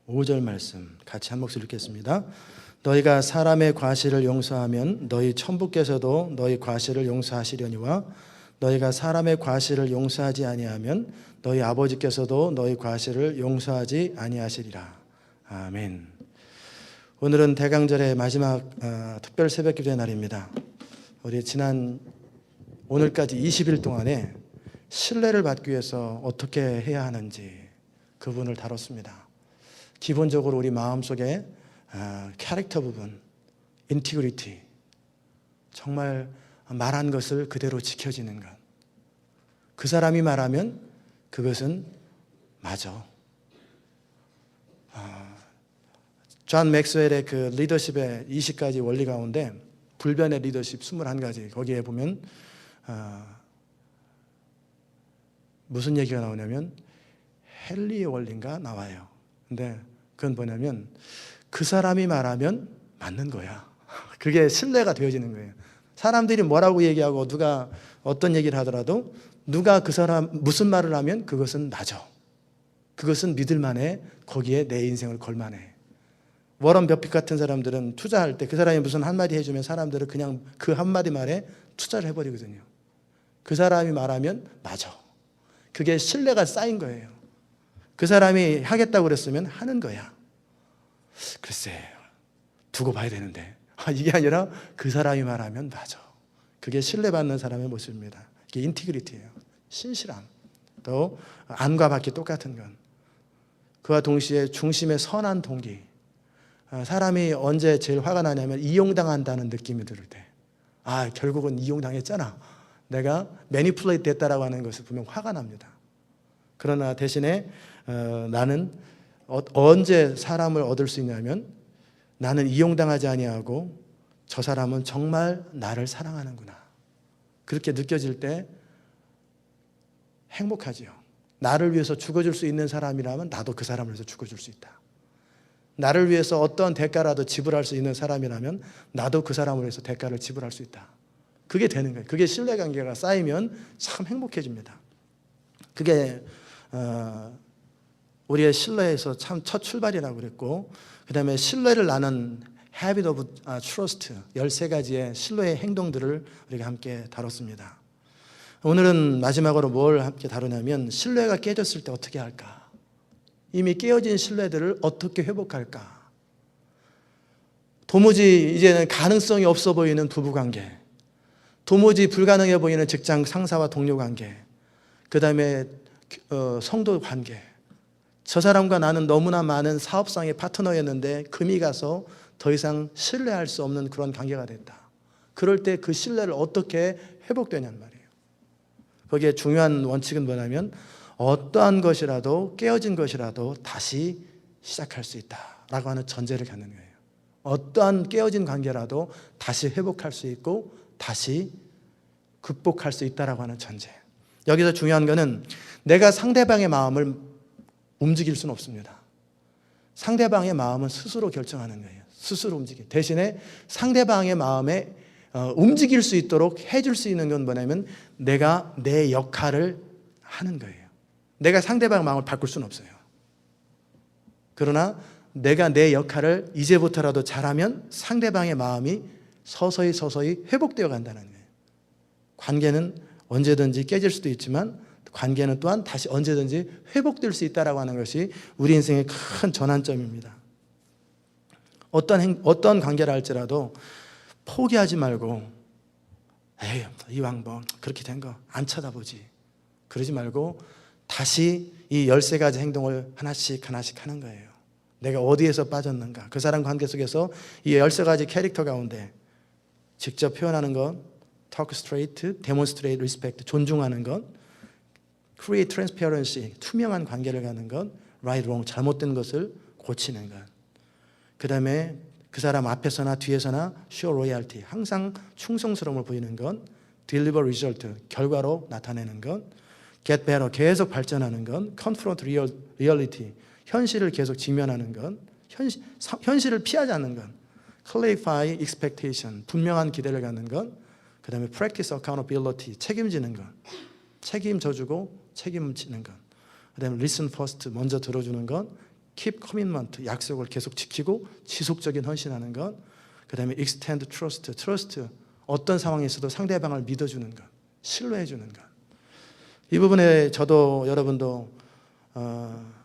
15절 말씀 같이 한 목소리 읽겠습니다. 너희가 사람의 과실을 용서하면 너희 천부께서도 너희 과실을 용서하시려니와 너희가 사람의 과실을 용서하지 아니하면 너희 아버지께서도 너희 과실을 용서하지 아니하시리라. 아멘. 오늘은 대강절의 마지막 특별 새벽기도의 날입니다. 우리 지난 오늘까지 20일 동안에 신뢰를 받기 위해서 어떻게 해야 하는지 그분을 다뤘습니다. 기본적으로 우리 마음속에 캐릭터 부분, 인티그리티, 정말 말한 것을 그대로 지켜지는 것. 그 사람이 말하면 그것은 맞아. 존 맥스웰의 그 리더십의 20가지 원리 가운데 불변의 리더십 21가지 거기에 보면 무슨 얘기가 나오냐면 헨리의 원리인가 나와요. 근데 그건 뭐냐면 그 사람이 말하면 맞는 거야. 그게 신뢰가 되어지는 거예요. 사람들이 뭐라고 얘기하고 누가 어떤 얘기를 하더라도 누가 그 사람 무슨 말을 하면 그것은 맞아. 그것은 믿을만해. 거기에 내 인생을 걸만해. 워런 버핏 같은 사람들은 투자할 때 그 사람이 무슨 한마디 해주면 사람들은 그냥 그 한마디 말에 투자를 해버리거든요. 그 사람이 말하면 맞아. 그게 신뢰가 쌓인 거예요. 그 사람이 하겠다고 그랬으면 하는 거야. 글쎄, 두고 봐야 되는데. 이게 아니라 그 사람이 말하면 맞아. 그게 신뢰받는 사람의 모습입니다. 이게 인티그리티예요. 신실함. 또 안과 밖이 똑같은 건. 그와 동시에 중심의 선한 동기. 사람이 언제 제일 화가 나냐면 이용당한다는 느낌이 들을 때. 결국은 이용당했잖아. 내가 매니플레이트 됐다라고 하는 것을 보면 화가 납니다. 그러나 대신에 나는 언제 사람을 얻을 수 있냐면 나는 이용당하지 아니하고 저 사람은 정말 나를 사랑하는구나. 그렇게 느껴질 때 행복하지요. 나를 위해서 죽어줄 수 있는 사람이라면 나도 그 사람을 위해서 죽어줄 수 있다. 나를 위해서 어떤 대가라도 지불할 수 있는 사람이라면 나도 그 사람을 위해서 대가를 지불할 수 있다. 그게 되는 거예요. 그게 신뢰관계가 쌓이면 참 행복해집니다. 그게 우리의 신뢰에서 참 첫 출발이라고 그랬고, 그 다음에 신뢰를 나눈 Habit of Trust 13가지의 신뢰의 행동들을 우리가 함께 다뤘습니다. 오늘은 마지막으로 뭘 함께 다루냐면 신뢰가 깨졌을 때 어떻게 할까? 이미 깨어진 신뢰들을 어떻게 회복할까? 도무지 이제는 가능성이 없어 보이는 부부관계, 도무지 불가능해 보이는 직장 상사와 동료 관계, 그 다음에 성도 관계. 저 사람과 나는 너무나 많은 사업상의 파트너였는데 금이 가서 더 이상 신뢰할 수 없는 그런 관계가 됐다. 그럴 때 그 신뢰를 어떻게 회복되냐는 말이에요. 거기에 중요한 원칙은 뭐냐면 어떠한 것이라도 깨어진 것이라도 다시 시작할 수 있다라고 하는 전제를 갖는 거예요. 어떠한 깨어진 관계라도 다시 회복할 수 있고 다시 극복할 수 있다라고 하는 전제. 여기서 중요한 거는 내가 상대방의 마음을 움직일 수는 없습니다. 상대방의 마음은 스스로 결정하는 거예요. 스스로 움직여. 대신에 상대방의 마음에 움직일 수 있도록 해줄 수 있는 건 뭐냐면 내가 내 역할을 하는 거예요. 내가 상대방의 마음을 바꿀 수는 없어요. 그러나 내가 내 역할을 이제부터라도 잘하면 상대방의 마음이 서서히 회복되어 간다는 거예요. 관계는 언제든지 깨질 수도 있지만 관계는 또한 다시 언제든지 회복될 수 있다라고 하는 것이 우리 인생의 큰 전환점입니다. 어떤 관계를 할지라도 포기하지 말고 이왕 뭐 그렇게 된 거 안 쳐다보지 그러지 말고 다시 이 13가지 행동을 하나씩 하는 거예요. 내가 어디에서 빠졌는가, 그 사람 관계 속에서 이 13가지 캐릭터 가운데 직접 표현하는 것, talk straight, demonstrate respect, 존중하는 것, create transparency, 투명한 관계를 갖는 것, right, wrong, 잘못된 것을 고치는 것. 그 다음에 그 사람 앞에서나 뒤에서나 show loyalty, 항상 충성스러움을 보이는 것, deliver result, 결과로 나타내는 것, get better, 계속 발전하는 것, confront reality, 현실을 계속 직면하는 것, 현실을 피하지 않는 것, clarify expectation, 분명한 기대를 갖는 것, 그 다음에 practice accountability, 책임지는 것, 책임져주고 책임지는 것, 그다음에 listen first, 먼저 들어주는 것, keep commitment, 약속을 계속 지키고 지속적인 헌신하는 것, 그다음에 extend trust, 어떤 상황에 있어도 상대방을 믿어주는 것, 신뢰해주는 것. 이 부분에 저도 여러분도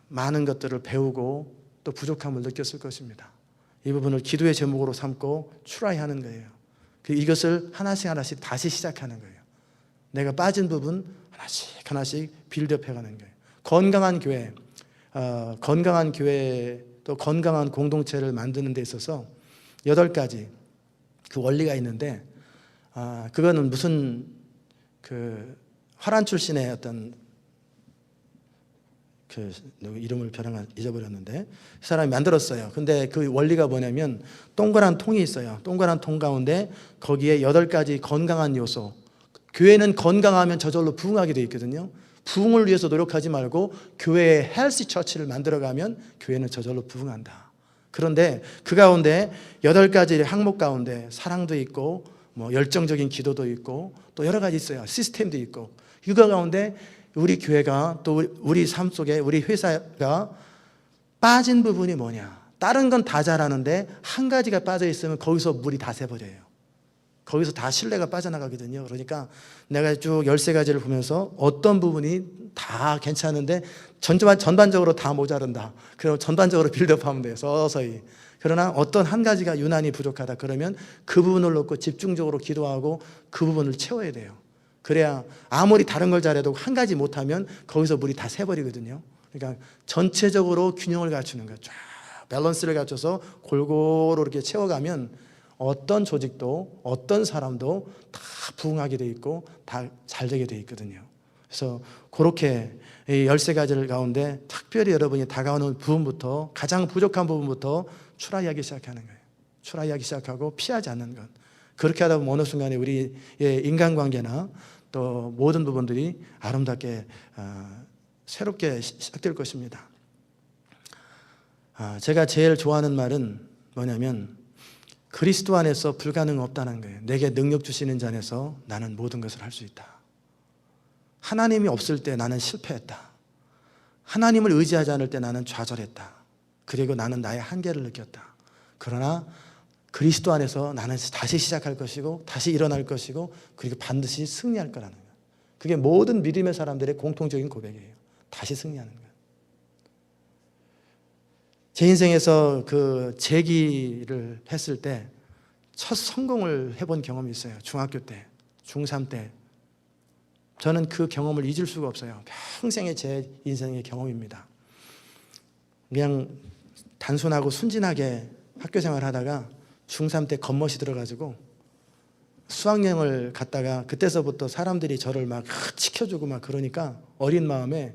많은 것들을 배우고 또 부족함을 느꼈을 것입니다. 이 부분을 기도의 제목으로 삼고 트라이하는 거예요. 이것을 하나씩 다시 시작하는 거예요. 내가 빠진 부분 하나씩 빌드업해가는 거예요. 건강한 교회 또 건강한 공동체를 만드는 데 있어서 8가지 그 원리가 있는데, 그거는 무슨 그 화란 출신의 어떤 그 이름을 잊어버렸는데 그 사람이 만들었어요. 근데 그 원리가 뭐냐면 동그란 통이 있어요. 동그란 통 가운데 거기에 8가지 건강한 요소. 교회는 건강하면 저절로 부흥하게 돼 있거든요. 부흥을 위해서 노력하지 말고 교회의 헬시 처치를 만들어가면 교회는 저절로 부흥한다. 그런데 그 가운데 8가지 항목 가운데 사랑도 있고 뭐 열정적인 기도도 있고 또 여러 가지 있어요. 시스템도 있고. 이거 가운데 우리 교회가 또 우리 삶 속에 우리 회사가 빠진 부분이 뭐냐? 다른 건 다 잘하는데 한 가지가 빠져 있으면 거기서 물이 다 새버려요. 거기서 다 신뢰가 빠져나가거든요. 그러니까 내가 쭉 13가지를 보면서 어떤 부분이 다 괜찮은데 전반적으로 다 모자른다. 그럼 전반적으로 빌드업하면 돼요. 서서히. 그러나 어떤 한 가지가 유난히 부족하다. 그러면 그 부분을 놓고 집중적으로 기도하고 그 부분을 채워야 돼요. 그래야 아무리 다른 걸 잘해도 한 가지 못하면 거기서 물이 다 새버리거든요. 그러니까 전체적으로 균형을 갖추는 거예요. 쫙 밸런스를 갖춰서 골고루 이렇게 채워가면 어떤 조직도 어떤 사람도 다 부흥하게 돼 있고 다 잘 되게 돼 있거든요. 그래서 그렇게 이 13가지를 가운데 특별히 여러분이 다가오는 부분부터 가장 부족한 부분부터 트라이하기 시작하는 거예요. 트라이하기 시작하고 피하지 않는 것. 그렇게 하다 보면 어느 순간에 우리의 인간관계나 또 모든 부분들이 아름답게 새롭게 시작될 것입니다. 제가 제일 좋아하는 말은 뭐냐면 그리스도 안에서 불가능 없다는 거예요. 내게 능력 주시는 자 안에서 나는 모든 것을 할 수 있다. 하나님이 없을 때 나는 실패했다. 하나님을 의지하지 않을 때 나는 좌절했다. 그리고 나는 나의 한계를 느꼈다. 그러나 그리스도 안에서 나는 다시 시작할 것이고 다시 일어날 것이고 그리고 반드시 승리할 거라는 거예요. 그게 모든 믿음의 사람들의 공통적인 고백이에요. 다시 승리하는 거예요. 제 인생에서 그 재기를 했을 때 첫 성공을 해본 경험이 있어요. 중학교 때, 중3 때. 저는 그 경험을 잊을 수가 없어요. 평생의 제 인생의 경험입니다. 그냥 단순하고 순진하게 학교 생활을 하다가 중3 때 겉멋이 들어가지고 수학여행을 갔다가 그때서부터 사람들이 저를 막 지켜주고 막 그러니까 어린 마음에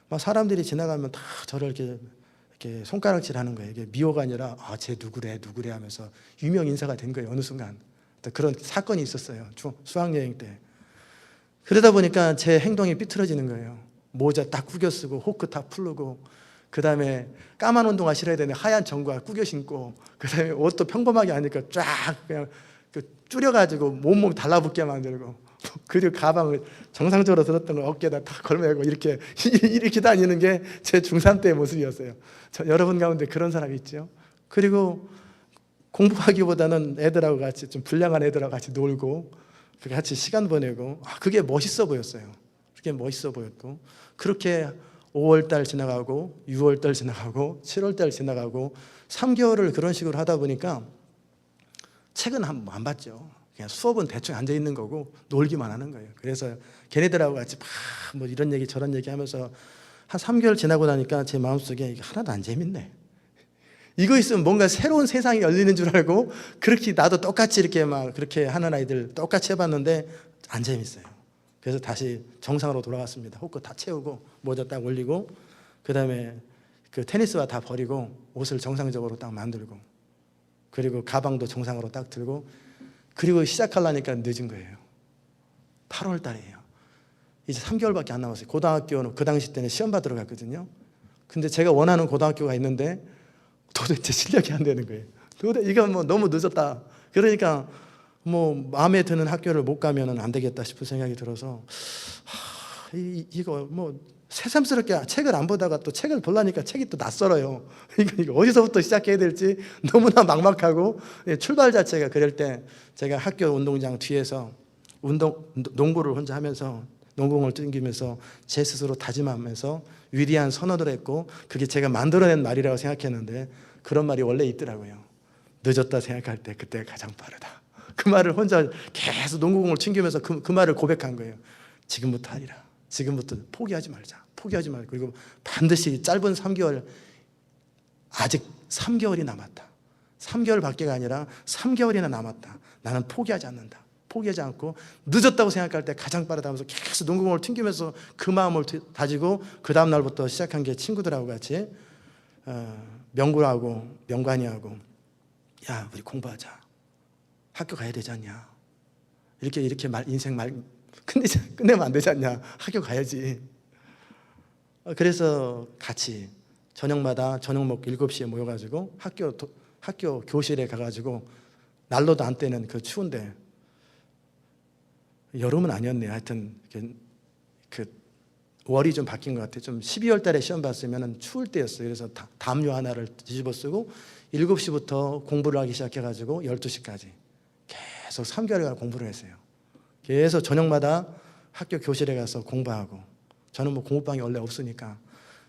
막 사람들이 지나가면 다 저를 이렇게 손가락질 하는 거예요. 이게 미워가 아니라 쟤 누구래 하면서 유명 인사가 된 거예요. 어느 순간 그런 사건이 있었어요. 수학여행 때. 그러다 보니까 제 행동이 삐뚤어지는 거예요. 모자 딱 구겨 쓰고 호크 다 풀르고 그 다음에 까만 운동화 신어야 되는데 하얀 정과 구겨 신고 그 다음에 옷도 평범하게 하니까 쫙 그냥 줄여가지고 몸 달라붙게 만들고 그리고 가방을 정상적으로 들었던 걸 어깨에다 딱 걸매고 이렇게 다니는 게 제 중3 때의 모습이었어요. 여러분 가운데 그런 사람이 있죠. 그리고 공부하기보다는 애들하고 같이 좀 불량한 애들하고 같이 놀고 같이 시간 보내고 그게 멋있어 보였어요. 그게 멋있어 보였고 그렇게 5월달 지나가고 6월달 지나가고 7월달 지나가고 3개월을 그런 식으로 하다 보니까 책은 안 봤죠. 그냥 수업은 대충 앉아 있는 거고 놀기만 하는 거예요. 그래서 걔네들하고 같이 뭐 이런 얘기 저런 얘기 하면서 한 3개월 지나고 나니까 제 마음속에 이게 하나도 안 재밌네. 이거 있으면 뭔가 새로운 세상이 열리는 줄 알고 그렇게 나도 똑같이 이렇게 막 그렇게 하는 아이들 똑같이 해봤는데 안 재밌어요. 그래서 다시 정상으로 돌아갔습니다. 호크 다 채우고 모자 딱 올리고 그 다음에 그 테니스화 다 버리고 옷을 정상적으로 딱 만들고 그리고 가방도 정상으로 딱 들고 그리고 시작하려니까 늦은 거예요. 8월 달이에요. 이제 3개월밖에 안 남았어요. 고등학교는 그 당시 때는 시험 받으러 갔거든요. 근데 제가 원하는 고등학교가 있는데 도대체 실력이 안 되는 거예요. 이건 뭐 너무 늦었다. 그러니까 뭐 마음에 드는 학교를 못 가면 안 되겠다 싶은 생각이 들어서 이거 뭐 새삼스럽게 책을 안 보다가 또 책을 보려니까 책이 또 낯설어요. 이거 어디서부터 시작해야 될지 너무나 막막하고, 출발 자체가 그럴 때 제가 학교 운동장 뒤에서 농구를 혼자 하면서 농구공을 튕기면서 제 스스로 다짐하면서 위대한 선언을 했고, 그게 제가 만들어낸 말이라고 생각했는데 그런 말이 원래 있더라고요. 늦었다 생각할 때 그때가 가장 빠르다. 그 말을 혼자 계속 농구공을 튕기면서 그 말을 고백한 거예요. 지금부터 하리라. 지금부터 포기하지 말자. 포기하지 말고, 그리고 반드시 짧은 3개월, 아직 3개월이 남았다. 3개월밖에 아니라 3개월이나 남았다. 나는 포기하지 않는다. 포기하지 않고 늦었다고 생각할 때 가장 빠르다 하면서 계속 농구공을 튕기면서 그 마음을 다지고, 그 다음 날부터 시작한 게 친구들하고 같이 명관이하고 야, 우리 공부하자. 학교 가야 되지 않냐. 이렇게 인생 말 끝내면 안 되지 않냐. 학교 가야지. 그래서 같이 저녁마다 저녁 먹고 7시에 모여가지고 학교 교실에 가가지고, 난로도 안 떼는 그 추운데, 여름은 아니었네. 하여튼 그 월이 좀 바뀐 것 같아요. 좀 12월 달에 시험 봤으면 추울 때였어요. 그래서 담요 하나를 뒤집어 쓰고 7시부터 공부를 하기 시작해가지고 12시까지 계속 3개월간 공부를 했어요. 계속 저녁마다 학교 교실에 가서 공부하고, 저는 뭐 공부방이 원래 없으니까.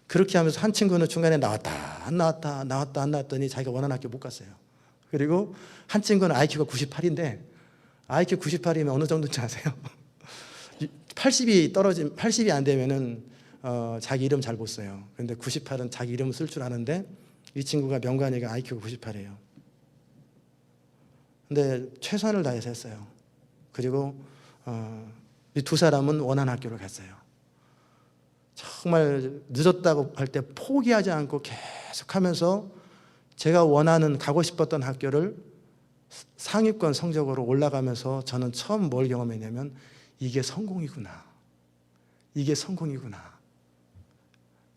그렇게 하면서 한 친구는 중간에 나왔다 안 나왔더니 자기가 원하는 학교 못 갔어요. 그리고 한 친구는 IQ가 98인데, IQ 98이면 어느 정도인지 아세요? 80이 안 되면은 자기 이름 잘 못 써요. 그런데 98은 자기 이름 쓸 줄 아는데, 이 친구가 명관이가 IQ가 98이에요. 근데 최선을 다해서 했어요. 그리고 이 두 사람은 원하는 학교를 갔어요. 정말 늦었다고 할 때 포기하지 않고 계속하면서 제가 원하는, 가고 싶었던 학교를 상위권 성적으로 올라가면서 저는 처음 뭘 경험했냐면, 이게 성공이구나. 이게 성공이구나.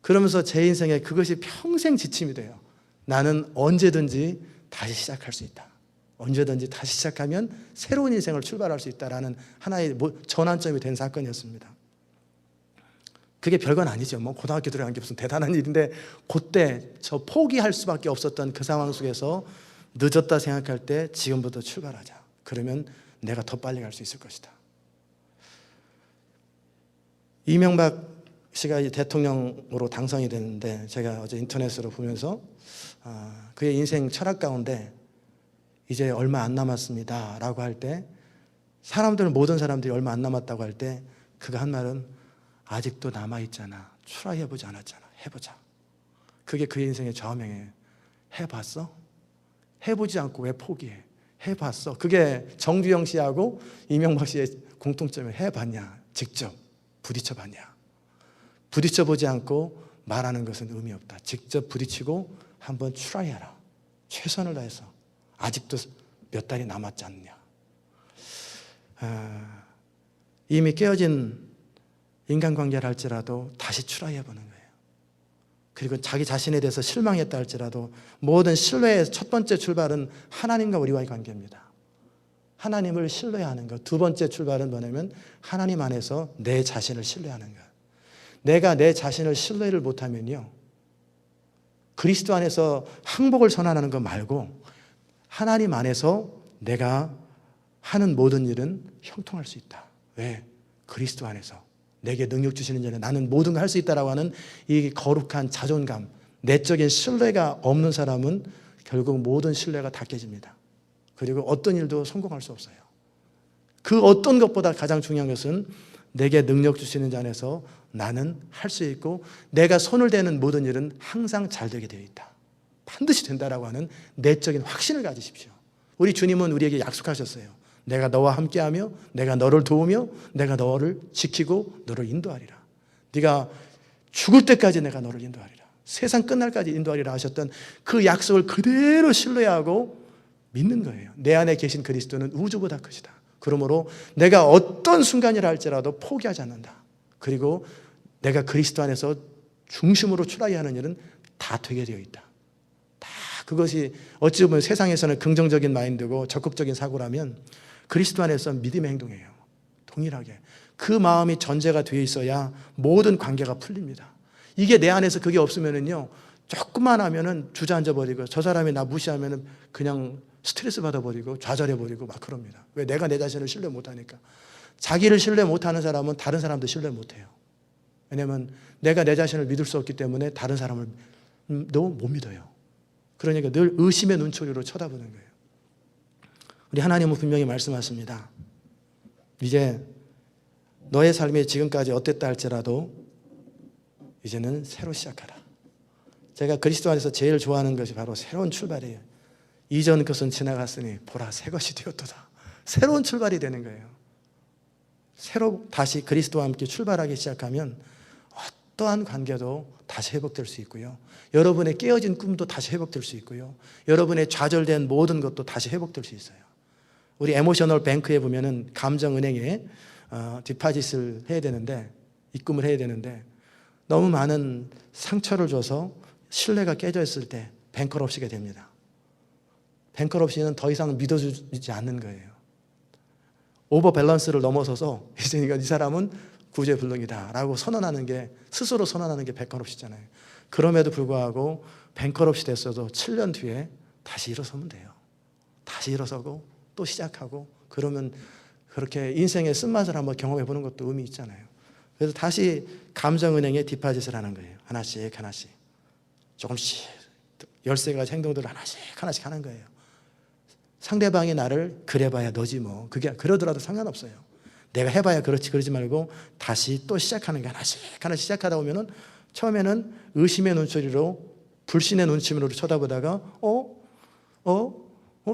그러면서 제 인생에 그것이 평생 지침이 돼요. 나는 언제든지 다시 시작할 수 있다. 언제든지 다시 시작하면 새로운 인생을 출발할 수 있다라는 하나의 전환점이 된 사건이었습니다. 그게 별건 아니죠. 뭐 고등학교 들어간 게 무슨 대단한 일인데, 그때 저 포기할 수밖에 없었던 그 상황 속에서 늦었다 생각할 때 지금부터 출발하자. 그러면 내가 더 빨리 갈 수 있을 것이다. 이명박 씨가 대통령으로 당선이 됐는데, 제가 어제 인터넷으로 보면서 그의 인생 철학 가운데 이제 얼마 안 남았습니다 라고 할 때, 모든 사람들이 얼마 안 남았다고 할 때 그가 한 말은, 아직도 남아있잖아. 트라이 해보지 않았잖아. 해보자. 그게 그의 인생의 좌우명이에요. 해봤어? 해보지 않고 왜 포기해? 해봤어? 그게 정주영 씨하고 이명박 씨의 공통점이, 해봤냐? 직접 부딪혀봤냐? 부딪혀보지 않고 말하는 것은 의미 없다. 직접 부딪히고 한번 트라이해라. 최선을 다해서. 아직도 몇 달이 남았지 않냐. 이미 깨어진 인간관계를 할지라도 다시 트라이해보는 거예요. 그리고 자기 자신에 대해서 실망했다 할지라도, 모든 신뢰의 첫 번째 출발은 하나님과 우리와의 관계입니다. 하나님을 신뢰하는 것. 두 번째 출발은 뭐냐면, 하나님 안에서 내 자신을 신뢰하는 것. 내가 내 자신을 신뢰를 못하면요, 그리스도 안에서 항복을 선언하는 것 말고 하나님 안에서 내가 하는 모든 일은 형통할 수 있다. 왜? 그리스도 안에서 내게 능력 주시는 자는 나는 모든 걸 할 수 있다라고 하는 이 거룩한 자존감, 내적인 신뢰가 없는 사람은 결국 모든 신뢰가 다 깨집니다. 그리고 어떤 일도 성공할 수 없어요. 그 어떤 것보다 가장 중요한 것은 내게 능력 주시는 자 안에서 나는 할 수 있고, 내가 손을 대는 모든 일은 항상 잘 되게 되어 있다. 반드시 된다라고 하는 내적인 확신을 가지십시오. 우리 주님은 우리에게 약속하셨어요. 내가 너와 함께하며 내가 너를 도우며 내가 너를 지키고 너를 인도하리라. 네가 죽을 때까지 내가 너를 인도하리라. 세상 끝날까지 인도하리라 하셨던 그 약속을 그대로 신뢰하고 믿는 거예요. 내 안에 계신 그리스도는 우주보다 크시다. 그러므로 내가 어떤 순간이라 할지라도 포기하지 않는다. 그리고 내가 그리스도 안에서 중심으로 트라이하는 일은 다 되게 되어 있다. 다 그것이 어찌 보면 세상에서는 긍정적인 마인드고 적극적인 사고라면, 그리스도 안에서 믿음의 행동이에요. 동일하게. 그 마음이 전제가 되어 있어야 모든 관계가 풀립니다. 이게 내 안에서 그게 없으면은요, 조금만 하면은 주저앉아 버리고, 저 사람이 나 무시하면은 그냥 스트레스 받아버리고 좌절해버리고 막 그럽니다. 왜? 내가 내 자신을 신뢰 못하니까. 자기를 신뢰 못하는 사람은 다른 사람도 신뢰 못해요. 왜냐하면 내가 내 자신을 믿을 수 없기 때문에 다른 사람을 너 못 믿어요. 그러니까 늘 의심의 눈초리로 쳐다보는 거예요. 우리 하나님은 분명히 말씀하십니다. 이제 너의 삶이 지금까지 어땠다 할지라도 이제는 새로 시작하라. 제가 그리스도 안에서 제일 좋아하는 것이 바로 새로운 출발이에요. 이전 것은 지나갔으니 보라 새 것이 되었도다. 새로운 출발이 되는 거예요. 새로 다시 그리스도와 함께 출발하기 시작하면 어떠한 관계도 다시 회복될 수 있고요. 여러분의 깨어진 꿈도 다시 회복될 수 있고요. 여러분의 좌절된 모든 것도 다시 회복될 수 있어요. 우리 에모셔널 뱅크에 보면은 감정은행에 디파짓을 해야 되는데, 입금을 해야 되는데, 너무 많은 상처를 줘서 신뢰가 깨져 있을 때 뱅커럽시가 됩니다. 뱅커럽시는 더 이상 믿어주지 않는 거예요. 오버 밸런스를 넘어서서 이제 이 사람은 구제불능이다라고 선언하는 게, 스스로 선언하는 게 뱅커럽시잖아요. 그럼에도 불구하고 뱅커럽시 됐어도 7년 뒤에 다시 일어서면 돼요. 다시 일어서고 또 시작하고, 그러면 그렇게 인생의 쓴맛을 한번 경험해 보는 것도 의미 있잖아요. 그래서 다시 감정은행에 디파짓을 하는 거예요. 하나씩 하나씩, 조금씩 13가지 행동들을 하나씩 하나씩 하는 거예요. 상대방이 나를 그래봐야 너지 뭐, 그게 그러더라도 상관없어요. 내가 해봐야 그렇지, 그러지 말고 다시 또 시작하는 게 하나씩 하나씩 시작하다 보면은 처음에는 의심의 눈초리로, 불신의 눈치로 쳐다보다가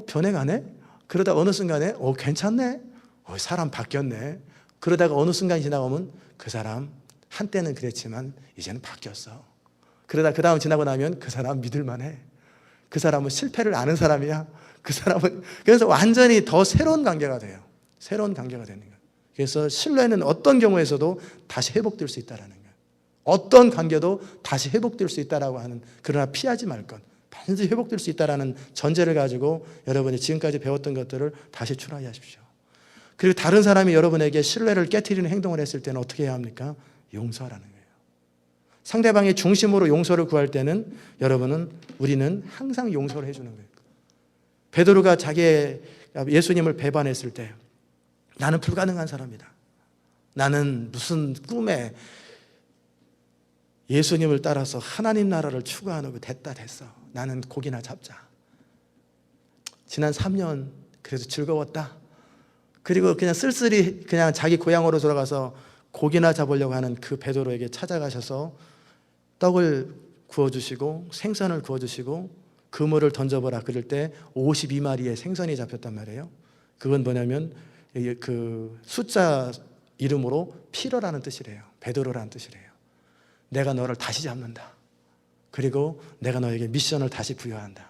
변해가네. 그러다 어느 순간에 괜찮네. 사람 바뀌었네. 그러다가 어느 순간이 지나가면 그 사람 한때는 그랬지만 이제는 바뀌었어. 그러다 그 다음 지나고 나면 그 사람 믿을만해. 그 사람은 실패를 아는 사람이야. 그 사람은, 그래서 완전히 더 새로운 관계가 돼요. 새로운 관계가 되는 거예요. 그래서 신뢰는 어떤 경우에서도 다시 회복될 수 있다는 거예요. 어떤 관계도 다시 회복될 수 있다라고 하는, 그러나 피하지 말 것, 반드시 회복될 수 있다라는 전제를 가지고 여러분이 지금까지 배웠던 것들을 다시 추라이하십시오. 그리고 다른 사람이 여러분에게 신뢰를 깨트리는 행동을 했을 때는 어떻게 해야 합니까? 용서하라는 거예요. 상대방의 중심으로 용서를 구할 때는 우리는 항상 용서를 해주는 거예요. 베드로가 예수님을 배반했을 때, 나는 불가능한 사람이다. 나는 무슨 꿈에 예수님을 따라서 하나님 나라를 추구하는 거 됐어. 나는 고기나 잡자. 지난 3년 그래도 즐거웠다. 그리고 그냥 쓸쓸히 그냥 자기 고향으로 돌아가서 고기나 잡으려고 하는 그 베드로에게 찾아가셔서 떡을 구워주시고 생선을 구워주시고 그물을 던져보라 그럴 때 52마리의 생선이 잡혔단 말이에요. 그건 뭐냐면 그 숫자 이름으로 피러라는 뜻이래요. 베드로라는 뜻이래요. 내가 너를 다시 잡는다. 그리고 내가 너에게 미션을 다시 부여한다.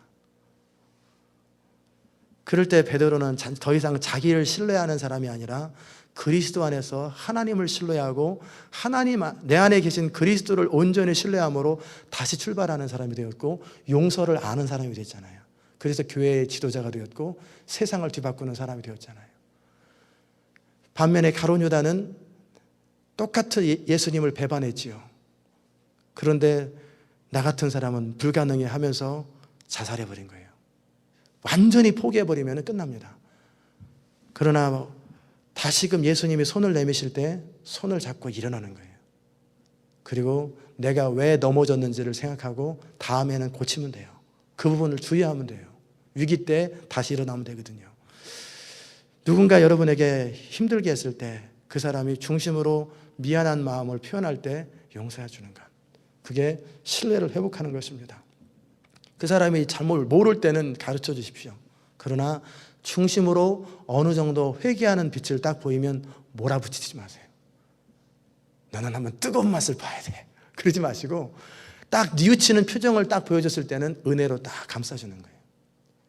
그럴 때 베드로는 더 이상 자기를 신뢰하는 사람이 아니라 그리스도 안에서 하나님을 신뢰하고 내 안에 계신 그리스도를 온전히 신뢰함으로 다시 출발하는 사람이 되었고 용서를 아는 사람이 됐잖아요. 그래서 교회의 지도자가 되었고 세상을 뒤바꾸는 사람이 되었잖아요. 반면에 가룟 유다는 똑같은 예수님을 배반했지요. 그런데 나 같은 사람은 불가능해 하면서 자살해버린 거예요. 완전히 포기해버리면 끝납니다. 그러나 다시금 예수님이 손을 내미실 때 손을 잡고 일어나는 거예요. 그리고 내가 왜 넘어졌는지를 생각하고 다음에는 고치면 돼요. 그 부분을 주의하면 돼요. 위기 때 다시 일어나면 되거든요. 누군가 여러분에게 힘들게 했을 때 그 사람이 중심으로 미안한 마음을 표현할 때 용서해 주는 것, 그게 신뢰를 회복하는 것입니다. 그 사람이 잘못 모를 때는 가르쳐 주십시오. 그러나 중심으로 어느 정도 회개하는 빛을 딱 보이면 몰아붙이지 마세요. 너는 한번 뜨거운 맛을 봐야 돼. 그러지 마시고 딱 뉘우치는 표정을 딱 보여줬을 때는 은혜로 딱 감싸주는 거예요.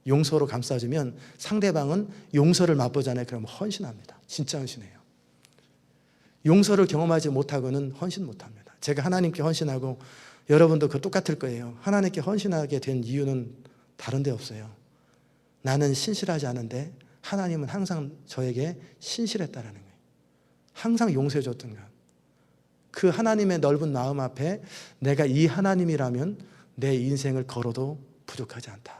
용서로 감싸주면 상대방은 용서를 맛보잖아요. 그러면 헌신합니다. 진짜 헌신해요. 용서를 경험하지 못하고는 헌신 못합니다. 제가 하나님께 헌신하고 여러분도 그 똑같을 거예요. 하나님께 헌신하게 된 이유는 다른 데 없어요. 나는 신실하지 않은데 하나님은 항상 저에게 신실했다라는 거예요. 항상 용서해 줬던 것. 그 하나님의 넓은 마음 앞에 내가 이 하나님이라면 내 인생을 걸어도 부족하지 않다.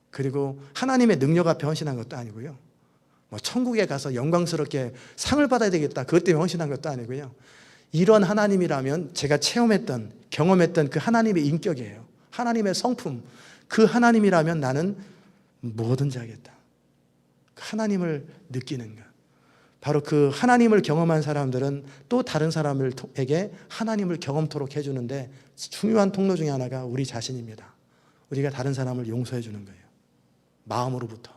그리고 하나님의 능력 앞에 헌신한 것도 아니고요. 뭐 천국에 가서 영광스럽게 상을 받아야 되겠다. 그것 때문에 헌신한 것도 아니고요. 이런 하나님이라면 제가 체험했던, 경험했던 그 하나님의 인격이에요. 하나님의 성품. 그 하나님이라면 나는 뭐든지 하겠다. 하나님을 느끼는 것. 바로 그 하나님을 경험한 사람들은 또 다른 사람에게 하나님을 경험토록 해주는데 중요한 통로 중에 하나가 우리 자신입니다. 우리가 다른 사람을 용서해 주는 거예요. 마음으로부터.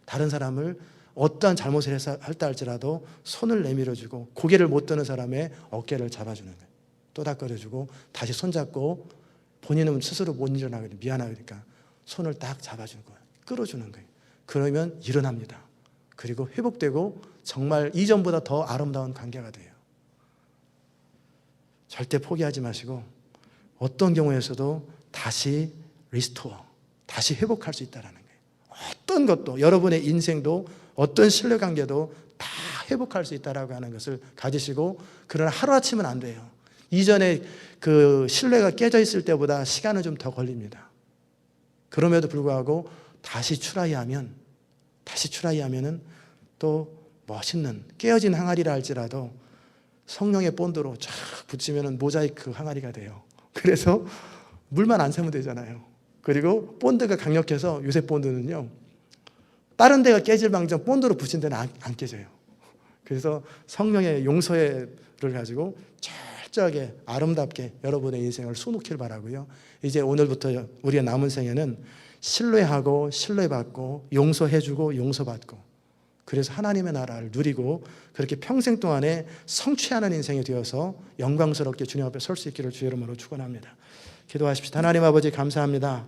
다른 사람을 어떠한 잘못을 했다 할지라도 손을 내밀어주고 고개를 못 드는 사람의 어깨를 잡아주는 거예요. 또닥거려주고 다시 손잡고 본인은 스스로 못 일어나거든요. 미안하니까 손을 딱 잡아주는 거예요. 끌어주는 거예요. 그러면 일어납니다. 그리고 회복되고 정말 이전보다 더 아름다운 관계가 돼요. 절대 포기하지 마시고 어떤 경우에서도 다시 리스토어, 다시 회복할 수 있다는 거예요. 어떤 것도 여러분의 인생도 어떤 신뢰관계도 다 회복할 수 있다라고 하는 것을 가지시고, 그러나 하루아침은 안 돼요. 이전에 그 신뢰가 깨져 있을 때보다 시간은 좀 더 걸립니다. 그럼에도 불구하고 다시 추라이하면은 또 멋있는 깨어진 항아리라 할지라도 성령의 본드로 쫙 붙이면 모자이크 항아리가 돼요. 그래서 물만 안 새면 되잖아요. 그리고 본드가 강력해서 요새 본드는요, 다른 데가 깨질 망정 본드로 붙인 데는 안 깨져요. 그래서 성령의 용서를 가지고 철저하게 아름답게 여러분의 인생을 수놓길 바라고요. 이제 오늘부터 우리의 남은 생에는 신뢰하고 신뢰받고 용서해주고 용서받고, 그래서 하나님의 나라를 누리고 그렇게 평생 동안에 성취하는 인생이 되어서 영광스럽게 주님 앞에 설 수 있기를 주의 이름으로 축원합니다. 기도하십시다. 하나님 아버지 감사합니다.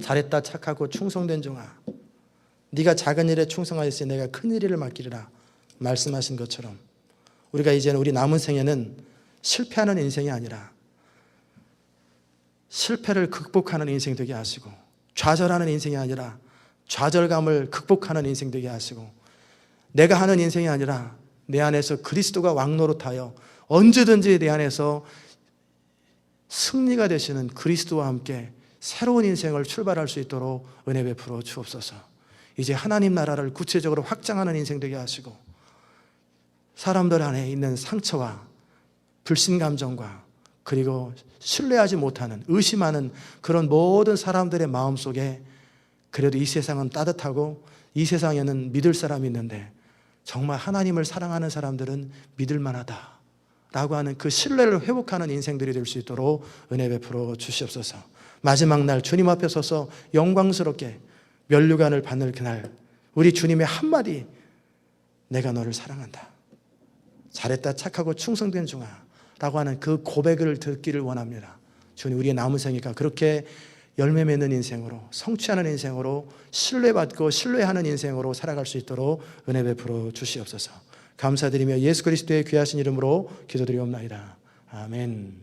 잘했다 착하고 충성된 종아, 네가 작은 일에 충성하였으니 내가 큰 일을 맡기리라 말씀하신 것처럼, 우리가 이제는 우리 남은 생에는 실패하는 인생이 아니라 실패를 극복하는 인생 되게 하시고, 좌절하는 인생이 아니라 좌절감을 극복하는 인생 되게 하시고, 내가 하는 인생이 아니라 내 안에서 그리스도가 왕노릇하여 언제든지 내 안에서 승리가 되시는 그리스도와 함께 새로운 인생을 출발할 수 있도록 은혜 베풀어 주옵소서. 이제 하나님 나라를 구체적으로 확장하는 인생 되게 하시고, 사람들 안에 있는 상처와 불신감정과 그리고 신뢰하지 못하는, 의심하는 그런 모든 사람들의 마음속에 그래도 이 세상은 따뜻하고 이 세상에는 믿을 사람이 있는데 정말 하나님을 사랑하는 사람들은 믿을 만하다 라고 하는 그 신뢰를 회복하는 인생들이 될 수 있도록 은혜 베풀어 주시옵소서. 마지막 날 주님 앞에 서서 영광스럽게 면류관을 받는 그날, 우리 주님의 한마디, 내가 너를 사랑한다, 잘했다 착하고 충성된 종아 라고 하는 그 고백을 듣기를 원합니다. 주님, 우리의 남은 생이가 그렇게 열매 맺는 인생으로, 성취하는 인생으로, 신뢰받고 신뢰하는 인생으로 살아갈 수 있도록 은혜 베풀어 주시옵소서. 감사드리며 예수 그리스도의 귀하신 이름으로 기도드리옵나이다. 아멘.